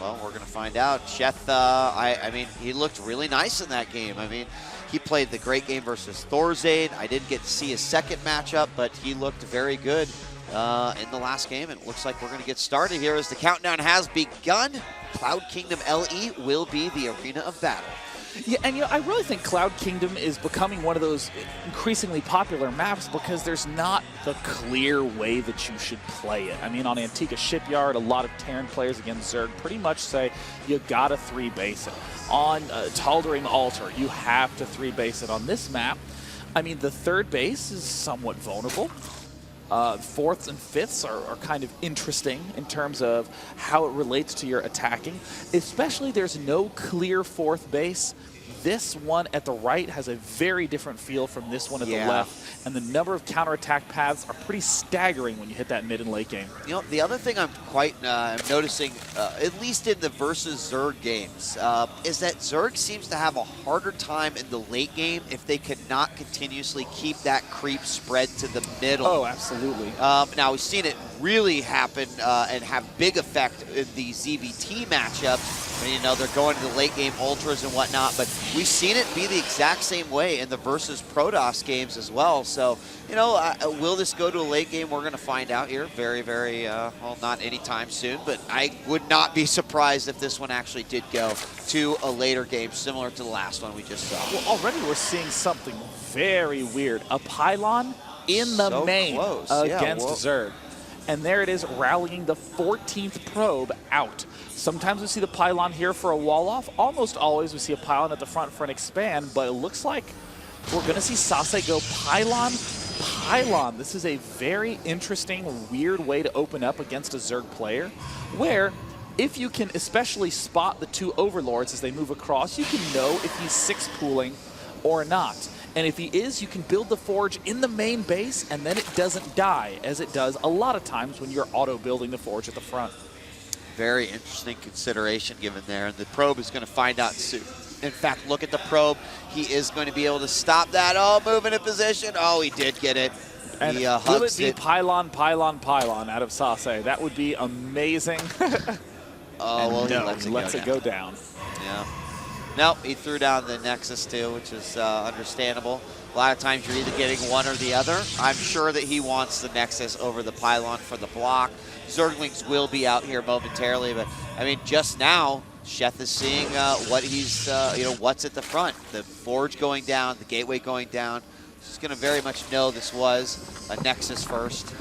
Well, we're going to find out. Sheth, I mean, he looked really nice in that game. I mean, he played the great game versus Thorzade. I didn't get to see his second matchup, but he looked very good in the last game. And it looks like we're going to get started here as the countdown has begun. Cloud Kingdom LE will be the arena of battle. Yeah, and I really think Cloud Kingdom is becoming one of those increasingly popular maps because there's not the clear way that you should play it. I mean, on Antigua Shipyard, a lot of Terran players against Zerg pretty much say you gotta 3-base it. On Tal'Darim Altar, you have to 3-base it. On this map, I mean, the third base is somewhat vulnerable. Fourths and fifths are kind of interesting in terms of how it relates to your attacking. Especially there's no clear fourth base. This one at the right has a very different feel from this one at the left. And the number of counterattack paths are pretty staggering when you hit that mid and late game. You know, the other thing I'm quite noticing, at least in the versus Zerg games, is that Zerg seems to have a harder time in the late game if they cannot continuously keep that creep spread to the middle. Oh, absolutely. Now, we've seen it really happen and have big effect in the ZVT matchups. I mean, you know, they're going to the late game ultras and whatnot, but we've seen it be the exact same way in the versus Protoss games as well. So, you know, will this go to a late game? We're going to find out here very, very, well, not anytime soon, but I would not be surprised if this one actually did go to a later game similar to the last one we just saw. Well, already we're seeing something very weird. A pylon in the main against Zerg. And there it is, rallying the 14th probe out. Sometimes we see the pylon here for a wall off. Almost always we see a pylon at the front for an expand, but it looks like we're going to see SaSe go pylon, pylon. This is a very interesting, weird way to open up against a Zerg player, where if you can especially spot the two overlords as they move across, you can know if he's 6-pooling or not. And if he is, you can build the forge in the main base, and then it doesn't die, as it does a lot of times when you're auto-building the forge at the front. Very interesting consideration given there, and the probe is going to find out soon. In fact, look at the probe. He is going to be able to stop that. Oh, move into position. Oh, he did get it. And he will it be pylon, pylon, pylon out of SaSe? That would be amazing. Oh, well, no, he lets it go down. Yeah. Nope, he threw down the Nexus too, which is understandable. A lot of times you're either getting one or the other. I'm sure that he wants the Nexus over the pylon for the block. Zerglings will be out here momentarily, but I mean, just now, Sheth is seeing what he's, you know, what's at the front. The forge going down, the gateway going down. He's going to very much know this was a Nexus first.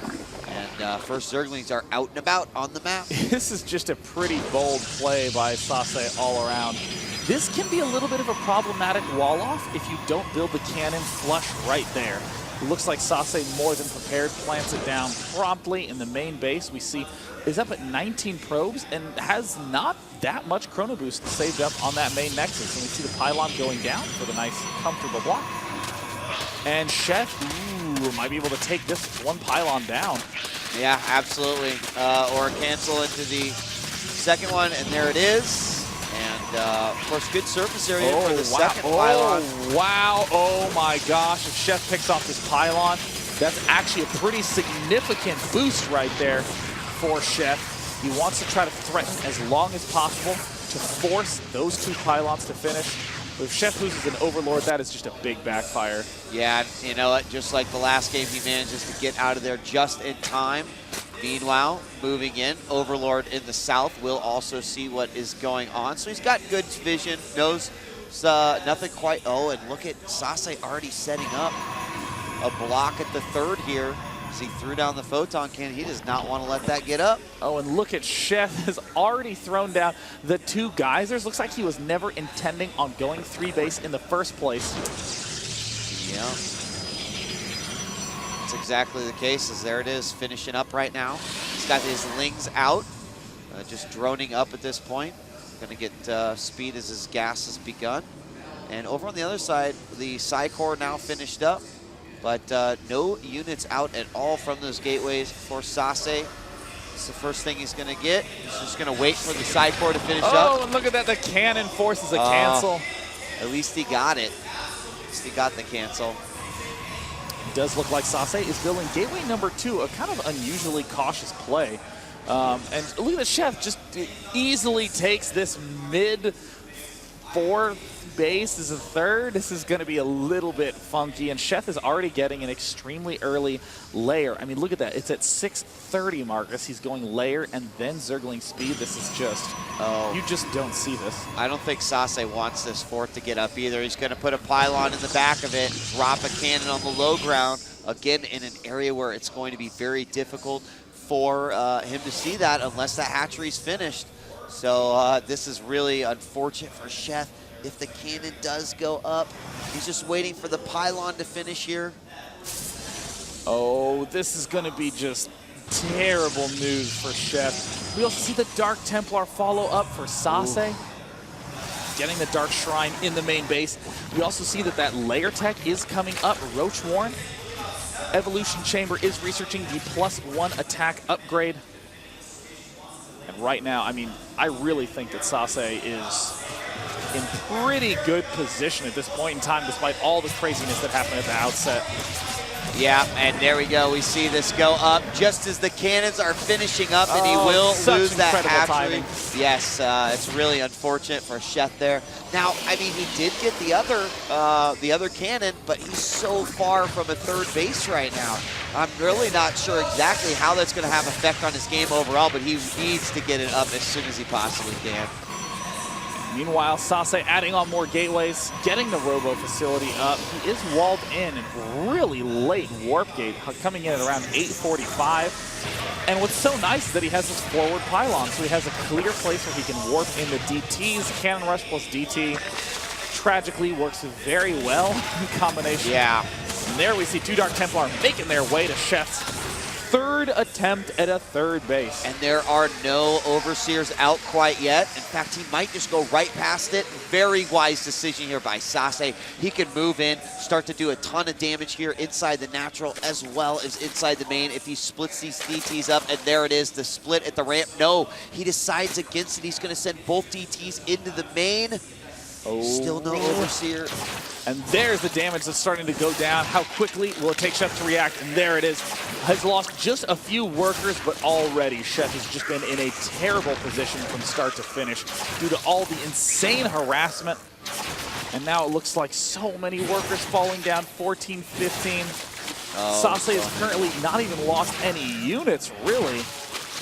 And first Zerglings are out and about on the map. This is just a pretty bold play by SaSe all around. This can be a little bit of a problematic wall-off if you don't build the cannon flush right there. It looks like SaSe more than prepared, plants it down promptly in the main base. We see is up at 19 probes and has not that much chrono boost saved up on that main nexus. And we see the pylon going down for the nice, comfortable block. And Sheth, might be able to take this one pylon down. Yeah, absolutely. Or cancel into the second one, and there it is. And, of course, good surface area for the second pylon. Wow, oh my gosh. If Sheth picks off this pylon, that's actually a pretty significant boost right there for Sheth. He wants to try to threaten as long as possible to force those two pylons to finish. But if Sheth loses an Overlord, that is just a big backfire. Yeah, you know, just like the last game, he manages to get out of there just in time. Meanwhile, moving in, Overlord in the south will also see what is going on. So he's got good vision, knows nothing quite. Oh, and look at SaSe already setting up a block at the third here. As he threw down the photon cannon, he does not want to let that get up. Oh, and look at Sheth has already thrown down the two geysers. Looks like he was never intending on going 3-base in the first place. Yeah. That's exactly the case, as there it is, finishing up right now. He's got his Lings out, just droning up at this point. Gonna get speed as his gas has begun. And over on the other side, the Psy-Core now finished up. But no units out at all from those gateways for SaSe. It's the first thing he's going to get. He's just going to wait for the Psy-Core to finish up. Oh, and look at that. The cannon forces a cancel. At least he got it. At least he got the cancel. It does look like SaSe is building gateway number 2, a kind of unusually cautious play. And look at the Sheth just easily takes this mid-4th base as a third. This is going to be a little bit funky, and Sheth is already getting an extremely early layer. I mean, look at that. It's at 6:30, Marcus. He's going layer and then Zergling speed. This is just, you just don't see this. I don't think SaSe wants this fourth to get up either. He's going to put a pylon in the back of it, drop a cannon on the low ground, again in an area where it's going to be very difficult for him to see that unless that hatchery's finished. So this is really unfortunate for Sheth. If the cannon does go up, he's just waiting for the pylon to finish here. Oh, this is going to be just terrible news for Sheth. We also see the Dark Templar follow up for SaSe, getting the Dark Shrine in the main base. We also see that layer tech is coming up. Roach Warren, Evolution Chamber is researching the +1 attack upgrade. And right now, I mean, I really think that SaSe is in pretty good position at this point in time, despite all the craziness that happened at the outset. Yeah, and there we go. We see this go up just as the cannons are finishing up, and he will lose that hatchery. Yes, it's really unfortunate for Sheth there. Now, I mean, he did get the other cannon, but he's so far from a third base right now. I'm really not sure exactly how that's going to have effect on his game overall, but he needs to get it up as soon as he possibly can. Meanwhile, SaSe adding on more gateways, getting the Robo facility up. He is walled in and really late warp gate, coming in at around 8:45. And what's so nice is that he has this forward pylon, so he has a clear place where he can warp in the DTs. Cannon Rush plus DT tragically works very well in combination. Yeah. And there we see two Dark Templar making their way to Sheth's third attempt at a third base. And there are no Overseers out quite yet. In fact, he might just go right past it. Very wise decision here by SaSe. He can move in, start to do a ton of damage here inside the natural as well as inside the main if he splits these DTs up. And there it is, the split at the ramp. No, he decides against it. He's going to send both DTs into the main. Oh. Still no Overseer. And there's the damage that's starting to go down. How quickly will it take Sheth to react? And there it is. Has lost just a few workers, but already Sheth has just been in a terrible position from start to finish due to all the insane harassment. And now it looks like so many workers falling down, 14, 15. SaSe is currently not even lost any units, really.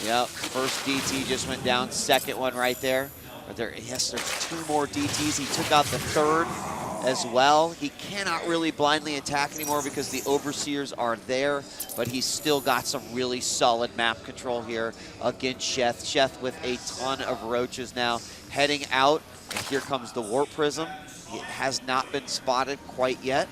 Yep, first DT just went down, second one right there. Yes, there's two more DTs. He took out the third as well. He cannot really blindly attack anymore because the Overseers are there, but he's still got some really solid map control here against Sheth. Sheth with a ton of roaches now heading out. And here comes the Warp Prism. It has not been spotted quite yet.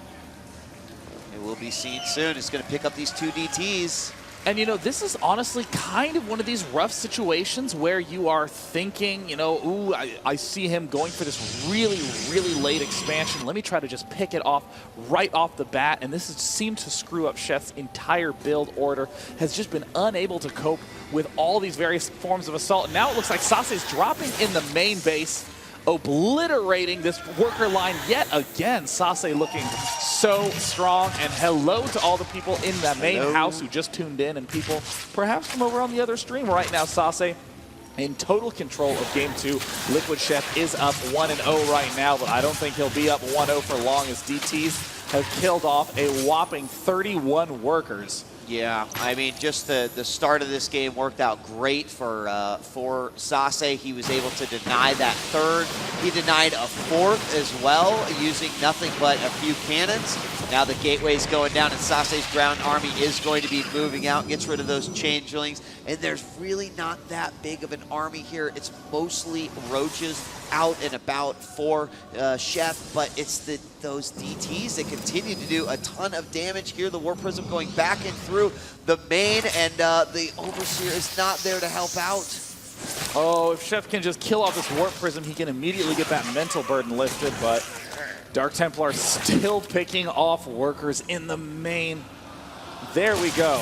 It will be seen soon. It's going to pick up these two DTs. And, you know, this is honestly kind of one of these rough situations where you are thinking, you know, ooh, I see him going for this really, really late expansion. Let me try to just pick it off right off the bat. And this has seemed to screw up Sheth's entire build order. Has just been unable to cope with all these various forms of assault. And now it looks like SaSe is dropping in the main base, obliterating this worker line yet again. SaSe looking so strong, and hello to all the people in the main house who just tuned in, and people perhaps from over on the other stream right now. SaSe in total control of game 2. Liquid Sheth is up 1-0 right now, but I don't think he'll be up 1-0 for long as DTs have killed off a whopping 31 workers. Yeah, I mean, just the start of this game worked out great for SaSe. He was able to deny that third. He denied a fourth as well, using nothing but a few cannons. Now the gateway's going down, and SaSe's ground army is going to be moving out, gets rid of those changelings, and there's really not that big of an army here. It's mostly roaches out and about for Sheth, but it's those DTs that continue to do a ton of damage here. The Warp Prism going back and through the main, and the Overseer is not there to help out. Oh, if Sheth can just kill off this Warp Prism, he can immediately get that mental burden lifted, but Dark Templar still picking off workers in the main. There we go.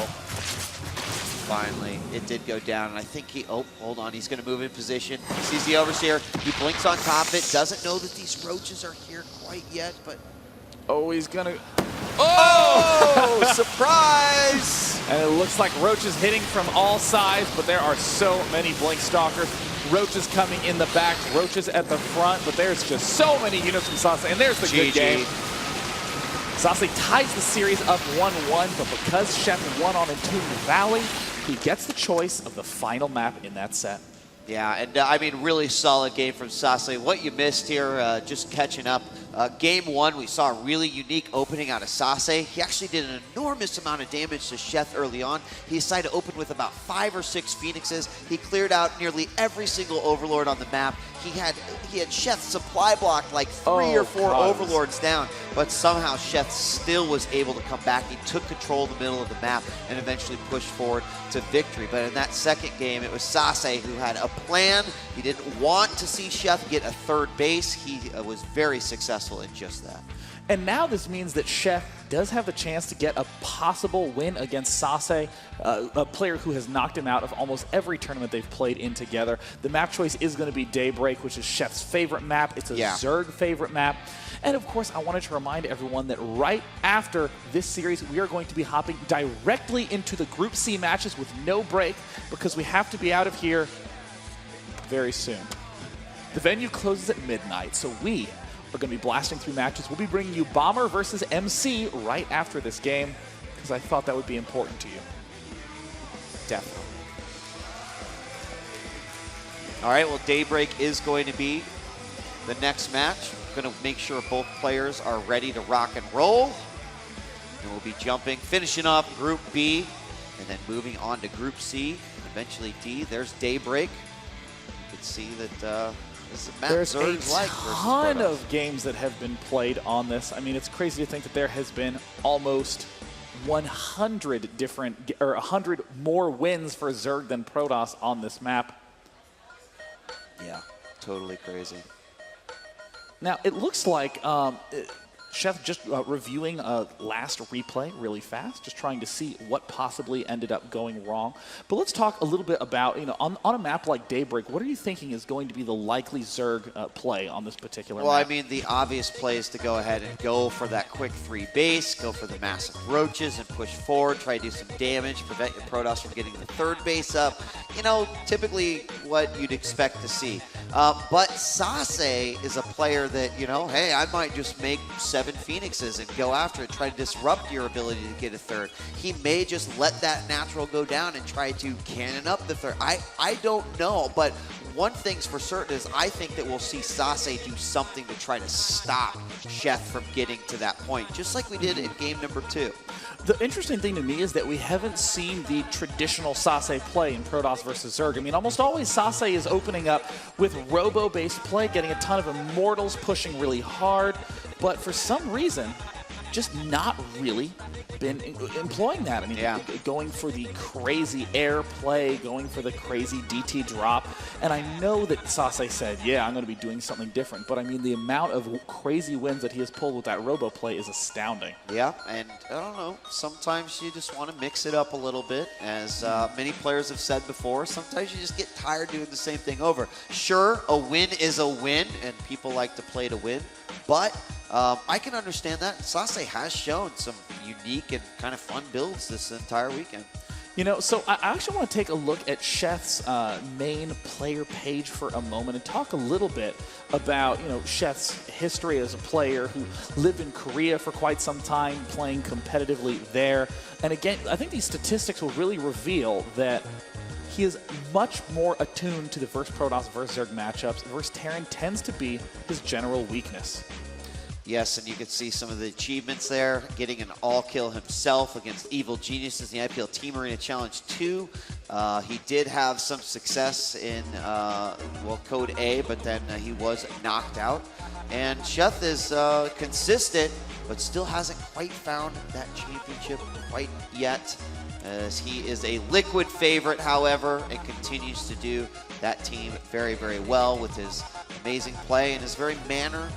Finally, it did go down, and I think he, oh, hold on, he's gonna move in position. He sees the Overseer, he blinks on top of it, doesn't know that these roaches are here quite yet, but... Oh, he's gonna... Oh, surprise! And it looks like Roach is hitting from all sides, but there are so many Blink Stalkers. Roach is coming in the back, Roach is at the front, but there's just so many units from SaSe, and there's the good game. SaSe ties the series up 1-1, but because Sheth won on Entombed Valley, he gets the choice of the final map in that set. Yeah, and I mean, really solid game from SaSe. What you missed here, just catching up. Game 1, we saw a really unique opening out of SaSe. He actually did an enormous amount of damage to Sheth early on. He decided to open with about 5 or 6 Phoenixes. He cleared out nearly every single Overlord on the map. He had Sheth supply blocked like 3 or 4 Overlords down, but somehow Sheth still was able to come back. He took control of the middle of the map and eventually pushed forward to victory. But in that second game, it was SaSe who had a plan. He didn't want to see Sheth get a 3rd base. He was very successful in just that. And now this means that Sheth does have the chance to get a possible win against SaSe, a player who has knocked him out of almost every tournament they've played in together. The map choice is going to be Daybreak, which is Sheth's favorite map. It's a Zerg favorite map. And of course, I wanted to remind everyone that right after this series, we are going to be hopping directly into the Group C matches with no break because we have to be out of here very soon. The venue closes at midnight, so we are going to be blasting through matches. We'll be bringing you Bomber versus MC right after this game because I thought that would be important to you. Definitely. All right, well, Daybreak is going to be the next match. We're going to make sure both players are ready to rock and roll. And we'll be finishing off Group B, and then moving on to Group C, and eventually D. There's Daybreak. You can see that this is a map there's Zerg's a ton of games that have been played on this. I mean, it's crazy to think that there has been almost 100 different, or 100 more wins for Zerg than Protoss on this map. Yeah, totally crazy. Now, it looks like Sheth just reviewing last replay really fast, just trying to see what possibly ended up going wrong. But let's talk a little bit about, on a map like Daybreak, what are you thinking is going to be the likely Zerg play on this particular map? Well, I mean, the obvious play is to go ahead and go for that quick 3 base, go for the massive roaches and push forward, try to do some damage, prevent your Protoss from getting the 3rd base up. Typically what you'd expect to see. But SaSe is a player that, hey, I might just make 7 Phoenixes and go after it, try to disrupt your ability to get a 3rd. He may just let that natural go down and try to cannon up the 3rd. I don't know, but one thing's for certain is I think that we'll see SaSe do something to try to stop Sheth from getting to that point, just like we did in game number 2. The interesting thing to me is that we haven't seen the traditional SaSe play in Protoss versus Zerg. I mean, almost always SaSe is opening up with robo-based play, getting a ton of Immortals, pushing really hard, but for some reason, just not really been employing that. I mean, going for the crazy air play, going for the crazy DT drop. And I know that SaSe said, yeah, I'm going to be doing something different. But I mean, the amount of crazy wins that he has pulled with that robo play is astounding. Yeah, and I don't know, sometimes you just want to mix it up a little bit. As many players have said before, sometimes you just get tired doing the same thing over. Sure, a win is a win, and people like to play to win. But I can understand that. SaSe has shown some unique and kind of fun builds this entire weekend. So I actually want to take a look at Sheth's main player page for a moment and talk a little bit about, Sheth's history as a player who lived in Korea for quite some time, playing competitively there. And again, I think these statistics will really reveal that he is much more attuned to the versus Protoss versus Zerg matchups. Versus Terran tends to be his general weakness. Yes, and you can see some of the achievements there, getting an all-kill himself against Evil Geniuses in the IPL Team Arena Challenge 2. He did have some success in, Code A, but then he was knocked out. And Sheth is consistent, but still hasn't quite found that championship quite yet, as he is a liquid favorite, however, and continues to do that team very, very well with his amazing play and his very manner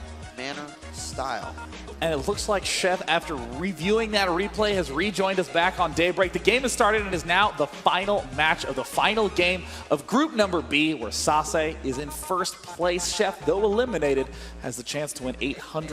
style. And it looks like Sheth, after reviewing that replay, has rejoined us back on Daybreak. The game has started and is now the final match of the final game of Group Number B, where SaSe is in first place. Sheth, though eliminated, has the chance to win $800.